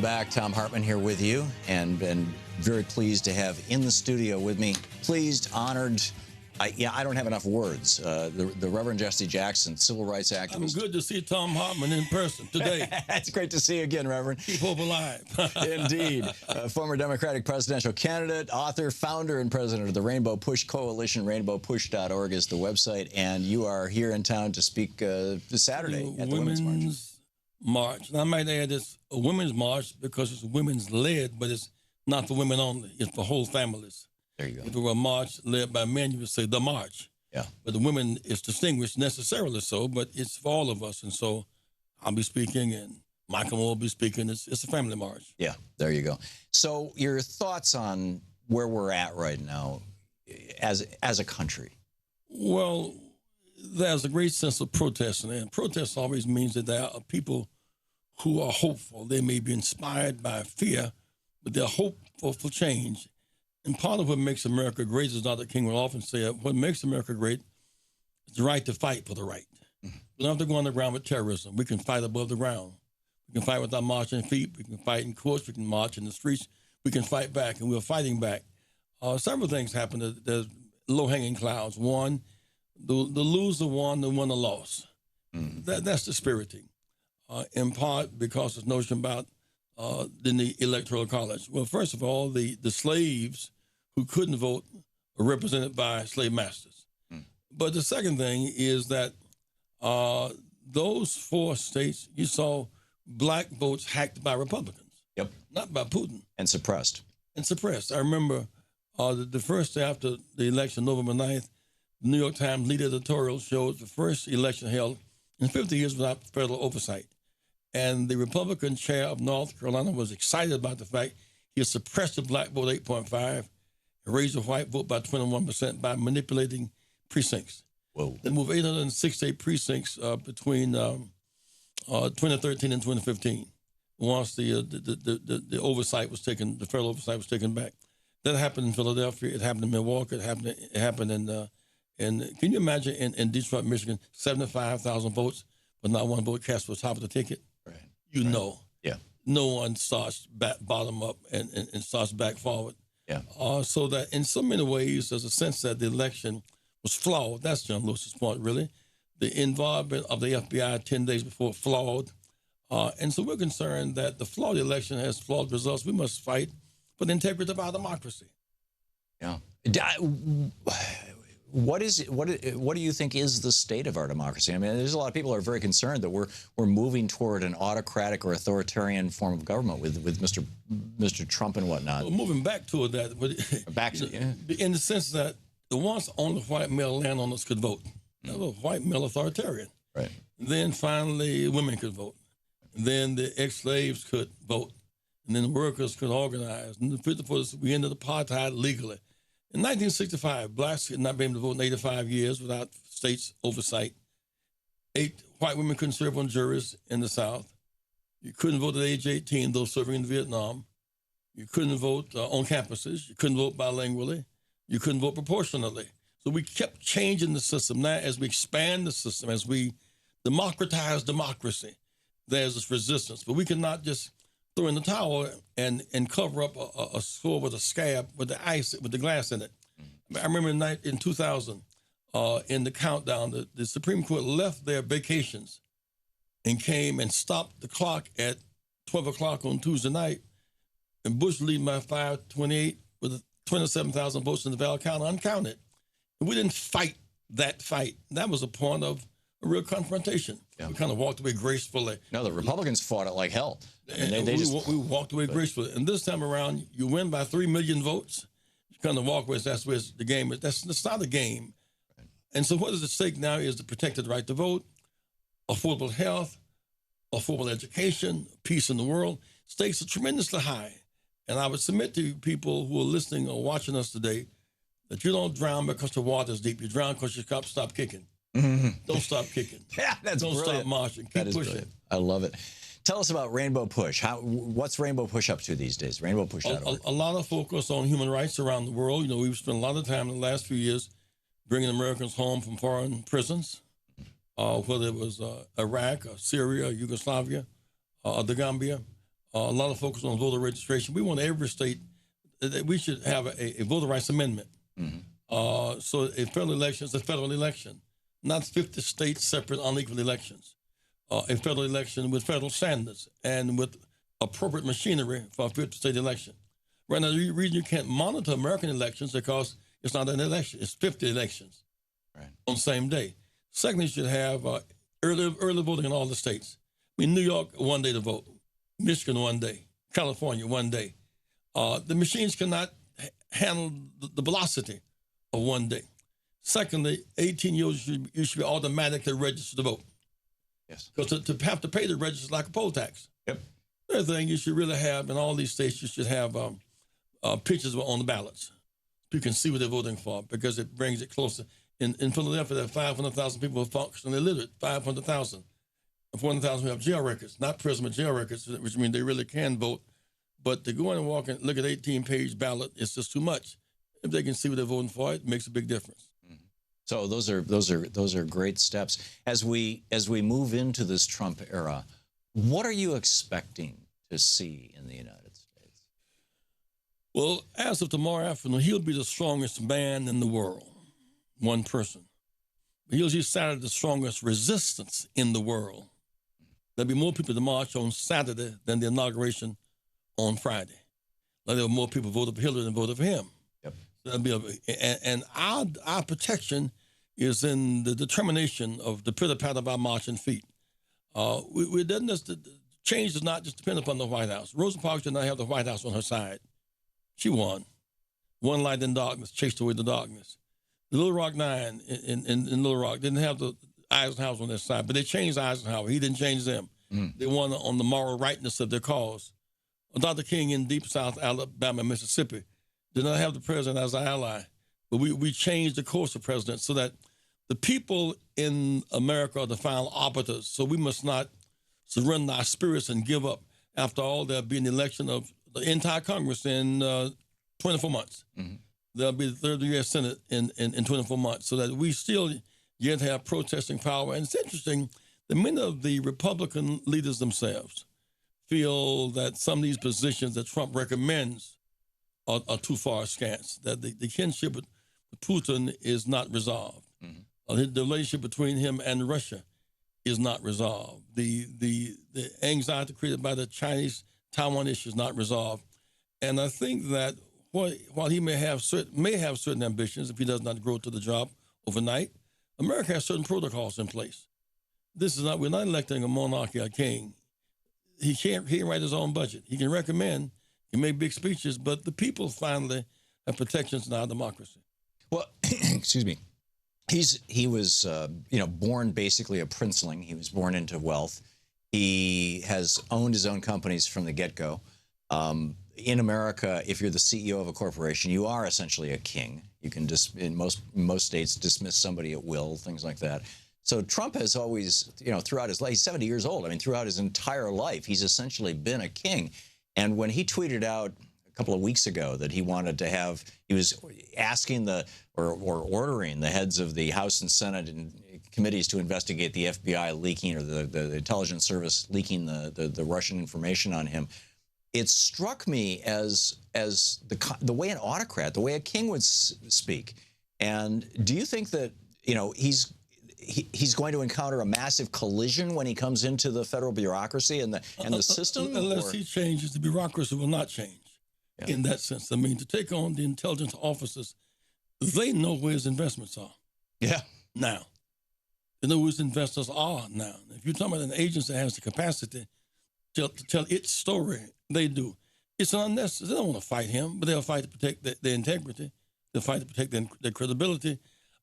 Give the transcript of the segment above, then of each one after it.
back. Thom Hartmann here with you, and very pleased to have in the studio with me, pleased, honored. I don't have enough words. The Reverend Jesse Jackson, civil rights activist. I'm good to see Thom Hartmann in person today. It's great to see you again, Reverend. Keep hope alive. Indeed. Former Democratic presidential candidate, author, founder, and president of the Rainbow Push Coalition. RainbowPush.org is the website, and you are here in town to speak this Saturday at the Women's March. And I might add it's a women's march because it's women's led, but it's not for women only. It's for whole families. There you go. If it were a march led by men, you would say the march. Yeah. But the women is distinguished necessarily so, but it's for all of us. And so I'll be speaking and Michael will be speaking. It's a family march. Yeah, there you go. So your thoughts on where we're at right now as a country? Well, there's a great sense of protest, and protest always means that there are people who are hopeful. They may be inspired by fear, but they're hopeful for change. And part of what makes America great, as Dr. King will often say, what makes America great is the right to fight for the right. Mm-hmm. We don't have to go underground with terrorism. We can fight above the ground. We can fight with our marching feet. We can fight in courts. We can march in the streets. We can fight back, and we're fighting back. Several things happen. There's low-hanging clouds. One, the loser won, the winner lost. Mm-hmm. That's dispiriting, in part because there's notion about the Electoral College. Well, first of all, the slaves who couldn't vote are represented by slave masters. But the second thing is that those 4 states, you saw black votes hacked by Republicans. Yep. Not by Putin. And suppressed. I remember the first day after the election, November 9th, the New York Times lead editorial showed the first election held in 50 years without federal oversight. And the Republican chair of North Carolina was excited about the fact he had suppressed the black vote 8.5 and raised the white vote by 21% by manipulating precincts. Whoa. They moved 868 precincts between 2013 and 2015 once the oversight was taken, the federal oversight was taken back. That happened in Philadelphia. It happened in Milwaukee. It happened in can you imagine in Detroit, Michigan, 75,000 votes, but not one vote cast for top of the ticket? Right. You know. Yeah. No one starts back, bottom up and starts back forward. Yeah. So that in so many ways, there's a sense that the election was flawed. That's John Lewis's point, really. The involvement of the FBI 10 days before flawed. And so we're concerned that the flawed election has flawed results. We must fight for the integrity of our democracy. Yeah. What do you think is the state of our democracy? I mean, there's a lot of people who are very concerned that we're moving toward an autocratic or authoritarian form of government with Mr. Trump and whatnot. Well, moving back to that, in the sense that the once only white male landowners could vote. That was a white male authoritarian. Right. Then finally, women could vote. Then the ex-slaves could vote. And then the workers could organize. And we ended apartheid legally. In 1965, blacks had not been able to vote in 85 years without states' oversight. 8 white women couldn't serve on juries in the South. You couldn't vote at age 18, those serving in Vietnam. You couldn't vote on campuses. You couldn't vote bilingually. You couldn't vote proportionally. So we kept changing the system. Now, as we expand the system, as we democratize democracy, there's this resistance. But we cannot just throw in the towel and cover up a score with a scab with the glass in it. I remember in 2000, in the countdown, the Supreme Court left their vacations and came and stopped the clock at 12 o'clock on Tuesday night, and Bush leading by 528 with 27,000 votes in the Val County uncounted. And we didn't fight that fight. That was a point of a real confrontation. Yeah. We kind of walked away gracefully. No, the Republicans fought it like hell. We walked away gracefully. And this time around, you win by 3 million votes. You kind of walk away. That's where the game is. That's not a game. Right. And so what is at stake now is to protect the right to vote, affordable health, affordable education, peace in the world. Stakes are tremendously high. And I would submit to people who are listening or watching us today that you don't drown because the water's deep. You drown because you stop kicking. Mm-hmm. Don't stop kicking. Yeah, that's Don't brilliant. Stop marching. Keep pushing. Brilliant. I love it. Tell us about Rainbow Push. What's Rainbow Push up to these days? RainbowPush.org. A lot of focus on human rights around the world. You know, we've spent a lot of time in the last few years bringing Americans home from foreign prisons, whether it was Iraq, or Syria, or Yugoslavia, or the Gambia. A lot of focus on voter registration. We want every state that we should have a voter rights amendment. So a federal election is a federal election, not 50 states separate unequal elections. A federal election with federal standards and with appropriate machinery for a 50 state election. Right now, the reason you can't monitor American elections because it's not an election, it's 50 elections on the same day. Secondly, you should have early voting in all the states. I mean, New York, 1 day to vote. Michigan, 1 day. California, 1 day. The machines cannot handle the velocity of 1 day. Secondly, 18 years, you should be automatically registered to vote. Yes. Because to have to pay the register is like a poll tax. Yep. The other thing you should really have in all these states, you should have pictures on the ballots. You can see what they're voting for because it brings it closer. In Philadelphia, there are 500,000 people who are functionally illiterate, 500,000. 400,000 who have jail records, not prison, but jail records, which means they really can vote. But to go in and walk and look at 18-page ballot, it's just too much. If they can see what they're voting for, it makes a big difference. So those are great steps. As we move into this Trump era, what are you expecting to see in the United States? Well, as of tomorrow afternoon, he'll be the strongest man in the world, one person. He'll be Saturday the strongest resistance in the world. There'll be more people to march on Saturday than the inauguration on Friday. Like there were more people voted for Hillary than voted for him. Yep. And our protection is in the determination of the pitter-patter of our marching feet. Change does not just depend upon the White House. Rosa Parks did not have the White House on her side. She won. One light in darkness chased away the darkness. The Little Rock Nine in Little Rock didn't have the Eisenhower on their side, but they changed Eisenhower. He didn't change them. They won on the moral rightness of their cause. Dr. King in Deep South Alabama, Mississippi, did not have the president as an ally, but we changed the course of president so that the people in America are the final arbiters. So we must not surrender our spirits and give up. After all, there'll be an election of the entire Congress in 24 months. There'll be the third U.S. Senate in 24 months, so that we still yet have protesting power. And it's interesting that many of the Republican leaders themselves feel that some of these positions that Trump recommends are too far askance, that the kinship with Putin is not resolved. The relationship between him and Russia is not resolved. The anxiety created by the Chinese-Taiwan issue is not resolved. And I think that while he may have certain ambitions if he does not grow to the job overnight, America has certain protocols in place. We're not electing a monarch or a king. He can't write his own budget. He can recommend, he can make big speeches, but the people finally have protections in our democracy. Well, excuse me. He was born basically a princeling. He was born into wealth. He has owned his own companies from the get-go. In America, if you're the CEO of a corporation, you are essentially a king. You can just, in most states, dismiss somebody at will, things like that. So Trump has always, throughout his life, he's 70 years old. I mean, throughout his entire life, he's essentially been a king. And when he tweeted out a couple of weeks ago that he wanted to have, he was asking or ordering the heads of the House and Senate and committees to investigate the FBI leaking or the intelligence service leaking the Russian information on him. It struck me as the way an autocrat, the way a king would speak. And do you think that he's going to encounter a massive collision when he comes into the federal bureaucracy and the system? Unless he changes, the bureaucracy will not change. Yeah. In that sense, I mean, to take on the intelligence officers, they know where his investments are. Yeah. Now, they know who his investors are now. If you're talking about an agency that has the capacity to tell its story, they do. It's unnecessary. They don't want to fight him, but they'll fight to protect their integrity. They'll fight to protect their credibility.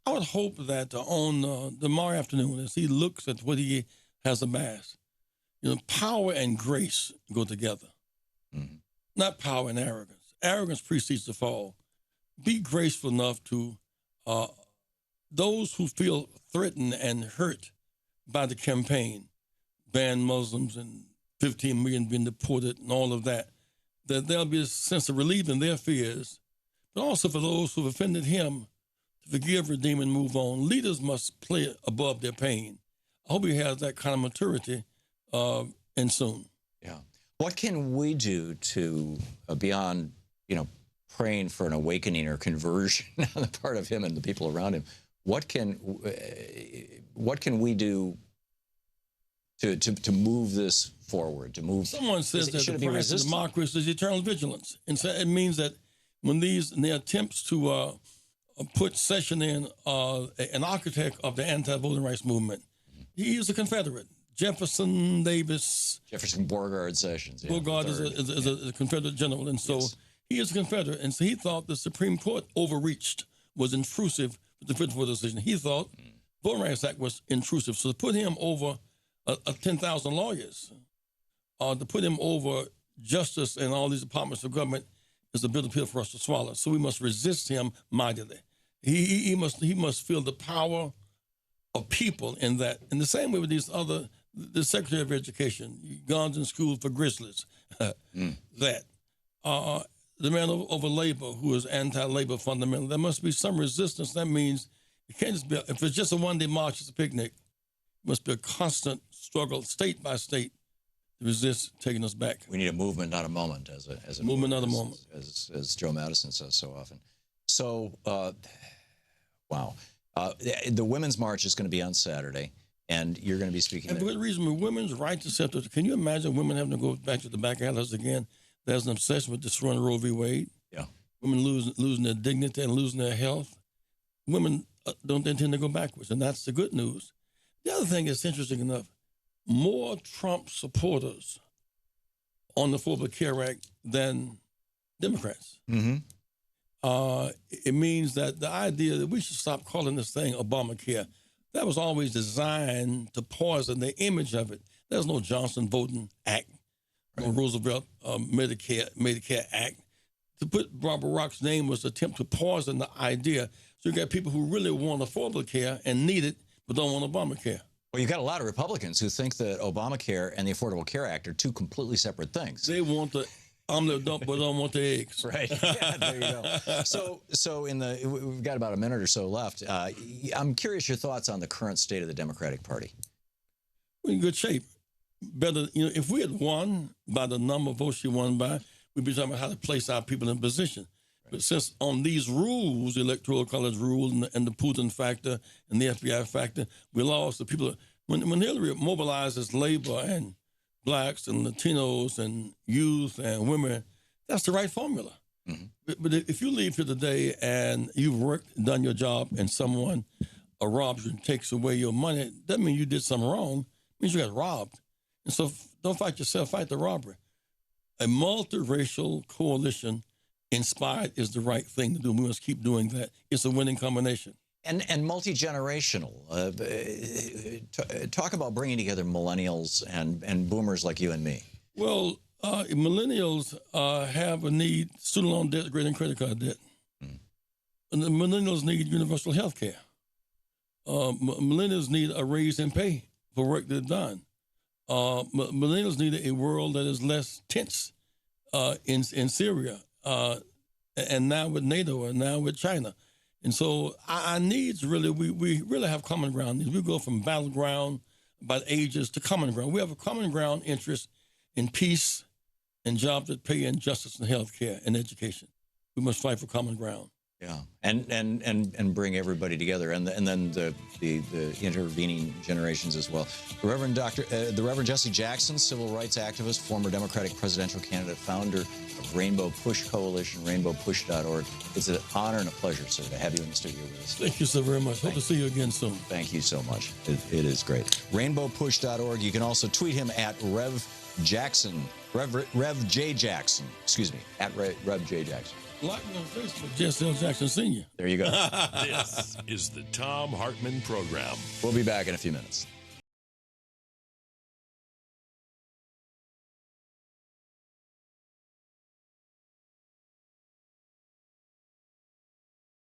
I would hope that on tomorrow afternoon, as he looks at what he has amassed, power and grace go together. Not power and arrogance. Arrogance precedes the fall. Be graceful enough to those who feel threatened and hurt by the campaign, banned Muslims and 15 million being deported and all of that there'll be a sense of relief in their fears, but also for those who've offended him, to forgive, redeem, and move on. Leaders must play above their pain. I hope he has that kind of maturity and soon. Yeah. What can we do to, beyond, praying for an awakening or conversion on the part of him and the people around him? What can we do to move this forward? To move. Someone says that the price of democracy is eternal vigilance, and so it means that when the attempts to put Sessions in, an architect of the anti-voting rights movement, he is a Confederate. Jefferson Beauregard Sessions. Yeah, Beauregard is a Confederate general, and so he is a Confederate, and so he thought the Supreme Court overreached, was intrusive with the 54 decision. He thought Voting Rights Act was intrusive, so to put him over 10,000 lawyers, to put him over justice and all these departments of government is a bitter pill for us to swallow. So we must resist him mightily. He must feel the power of people in that. In the same way with these other. The Secretary of Education, guns in school for grizzlies, that. The man over labor who is anti-labor fundamental. There must be some resistance. That means it can't just be, if it's just a one-day march, it's a picnic. It must be a constant struggle, state by state, to resist taking us back. We need a movement, not a moment, as a movement, not a moment. As Joe Madison says so often. So, wow. The Women's March is going to be on Saturday. And you're going to be speaking. And for good reason, with women's right to self-determination. Can you imagine women having to go back to the back alleys again? There's an obsession with destroying Roe v. Wade. Yeah. Women losing their dignity and losing their health. Women don't intend to go backwards, and that's the good news. The other thing is interesting enough, more Trump supporters on the Affordable Care Act than Democrats. Mm-hmm. It means that the idea that we should stop calling this thing Obamacare, that was always designed to poison the image of it. There's no Johnson Voting Act, no Roosevelt Medicare Act. To put Barbara Rock's name was an attempt to poison the idea. So you got people who really want affordable care and need it, but don't want Obamacare. Well, you've got a lot of Republicans who think that Obamacare and the Affordable Care Act are two completely separate things. They want the omelet dump, but don't want the eggs. Right. Yeah, there you go. So we've got about a minute or so left. I'm curious your thoughts on the current state of the Democratic Party. We're in good shape. Better, if we had won by the number of votes she won by, we'd be talking about how to place our people in position. Right. But since on these rules, the Electoral College rule and the Putin factor and the FBI factor, we lost the people. When Hillary mobilizes labor and blacks and Latinos and youth and women, that's the right formula. Mm-hmm. But if you leave here today and you've worked, done your job, and someone robs you and takes away your money, that doesn't mean you did something wrong. It means you got robbed. And so don't fight yourself, fight the robbery. A multiracial coalition inspired is the right thing to do. We must keep doing that. It's a winning combination. And multi-generational. Talk about bringing together millennials and boomers like you and me. Well, millennials have a need, student loan debt, credit card debt. And the millennials need universal health care. Millennials need a raise in pay for work they've done. Millennials need a world that is less tense in Syria, and now with NATO, and now with China. And so our needs really, we really have common ground. We go from battleground about ages to common ground. We have a common ground interest in peace and jobs that pay and justice and health care and education. We must fight for common ground. Yeah, and bring everybody together, and then the intervening generations as well. The Reverend Jesse Jackson, civil rights activist, former Democratic presidential candidate, founder of Rainbow Push Coalition, rainbowpush.org. It's an honor and a pleasure, sir, to have you in the studio with us. Thank you so very much. Hope to see you again soon. Thank you so much. It is great. Rainbowpush.org. You can also tweet him at Rev J Jackson. Excuse me, at Rev J Jackson. Like me on Facebook, Jesse Jackson Sr. There you go. This is the Thom Hartmann Program. We'll be back in a few minutes.